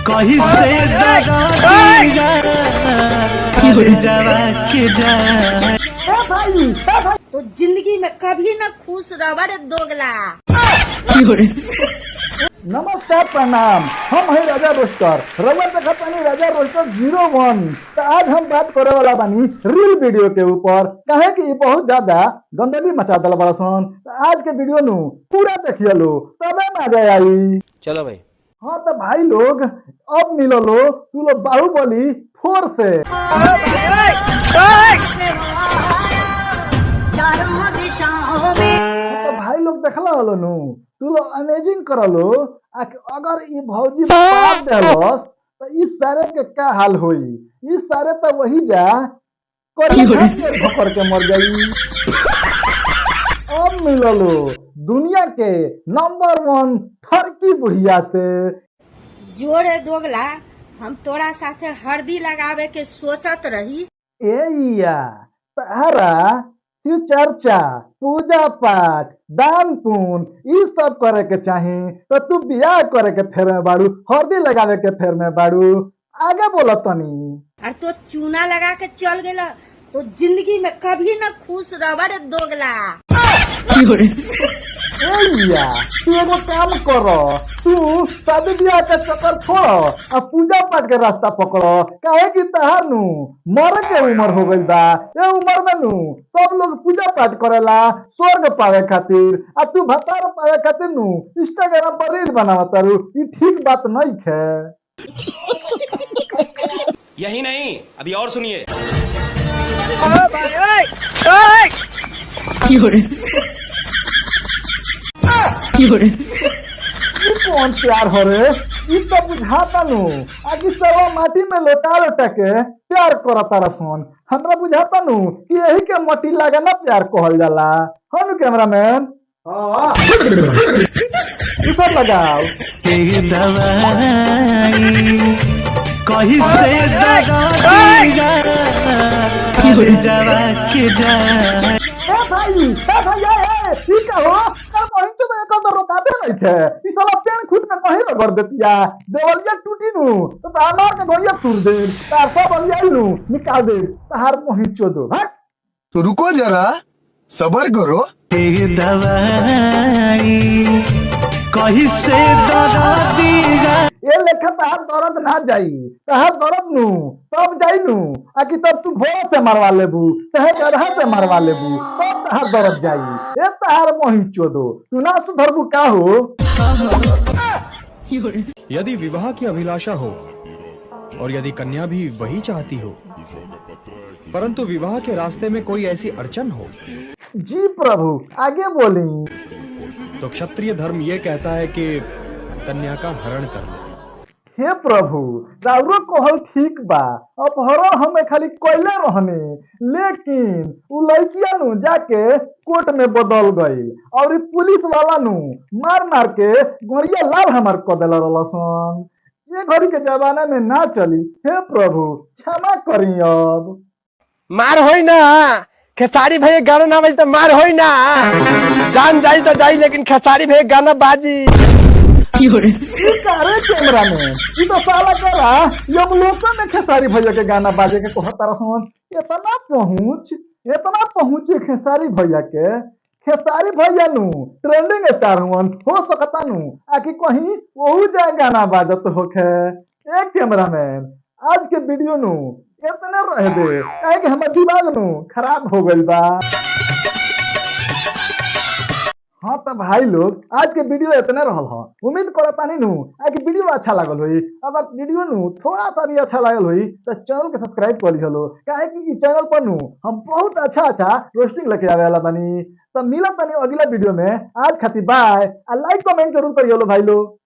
कहीं से तो जिंदगी में कभी न खुश रबड़ दोगला। नमस्कार प्रणाम, हम है राजा रोस्टर रउआ देखा पानी राजा रोस्टर 01। तो आज हम बात करे वाला बानी रील वीडियो के ऊपर, कहे कि बहुत ज्यादा गंदगी मचा दल बड़ा सन। तो आज के वीडियो नु पूरा देखिए लो तबे मजा आई। चलो भाई। हाँ तो भाई लोग अब मिलो लो तू लोग बाहुबली 4 से। तो भाई लोग देखला हलो नु तू लोग अमेजिंग करलो। अगर ये भौजी पाप देलस तो इस सारे के क्या हाल होई। इस सारे तो वही जा कर के मर जाई। अब मिललो दुनिया के नंबर 1 ठरकी बुढ़िया से। जोरे दोगला, हम तोरा साथे हल्दी लगावे के सोचत रही। ए तारा शिव चर्चा पूजा पाठ दान पुण्य ई सब करे के चाही, तो तू बियाह करे के फेर में बाड़ू, हल्दी लगावे के फेर में बाड़ू। आगे बोला तनी। और तो चूना लगा के चल गेला तो जिंदगी में कभी न खुश रबड़ दोगला। तू एगो काम करो, तू शादी ब्याह के चक्कर छोड़ो और पूजा पाठ के रास्ता पकड़ो। काहे कि तहार नु मरे के उम्र हो गई बा। ये उम्र में नु सब लोग पूजा पाठ करेला स्वर्ग पावे खातिर, आ तू भतार पावे खातिर नु इंस्टाग्राम पर रील बनावत तारू। ई ठीक बात नहीं है। यही नहीं, अभी और सुनिए। कौन प्यार हो रे? ई तो बुझाता नु आगे सरवा माटी में लोटा लोटा के प्यार करता रसन। हमरा बुझाता नु कि यही के मटी लागा ना प्यार कहल जाला। हम कैमरामैन हां ई सब लगाओ। कहीं से भाई ई का हो कर पहुंच तो एक तो रोकाबे नहीं थे। ई साला पेन खुद में कहीं रगड़ देतिया, देवलिया टूटी नु तो तामार के गोइया तुर दे, तार सब बलिया नु निकाल दे, तार पहुंचो दो। हट तो रुको जरा सबर करो। दवाई कहीं से ये लेखा तहार दर्द ना जाई, तहार दर्द नु तब जाई नु आकि तब तू घोड़ा से मरवा लेबू चाहे गधा से मरवा लेबू तब तहार दर्द जाई। ए तहार पहुंचो दो, तू ना सुधरबू का हो। यदि विवाह की अभिलाषा हो और यदि कन्या भी वही चाहती हो, परंतु विवाह के रास्ते में कोई ऐसी अड़चन हो। जी प्रभु आगे बोली। तो क्षत्रिय धर्म ये कहता है कि कन्या का हरण करना। हे प्रभु राउरो कहल ठीक बा, अपहरण हमें खाली कोयले रहने, लेकिन उ लड़किया नु जाके कोर्ट में बदल गई और पुलिस वाला नु मार मार के गोरिया लाल हमार क देला रहलन। ये घड़ी के जमाना में ना चली। हे प्रभु क्षमा करी। अब मार होई ना, खेसारी भाई गाना ना बजी तो मार होई ना। जान जाई तो जाई लेकिन खेसारी भाई गाना बाजी। कैमरा में ये तो साला करा यम लोक में खेसारी भैया के गाना बाजे के कहता रसन। इतना पहुंचे खेसारी भैया के। खेसारी भैया नु ट्रेंडिंग स्टार हुवन, हो सकता नु आकि कहीं वहू जाए गाना बाजत होखे। एक कैमरामैन आज के वीडियो नु इतने रह दे काहे कि हमर दिमाग नु खराब हो गइल बा। हाँ तो भाई लोग आज के वीडियो इतने रहल ह। उम्मीद करता नहीं नु कि वीडियो अच्छा लागल होई। अगर वीडियो नु थोड़ा सा भी अच्छा लागल होई तो चैनल के सब्सक्राइब कर लिहलो, काहे कि इस चैनल पर नु हम बहुत अच्छा रोस्टिंग लेके आवे वाला बानी। तो मिलत तनी अगला वीडियो में। आज खातिर बाय। आ लाइक कमेंट जरूर करियो भाई लोग।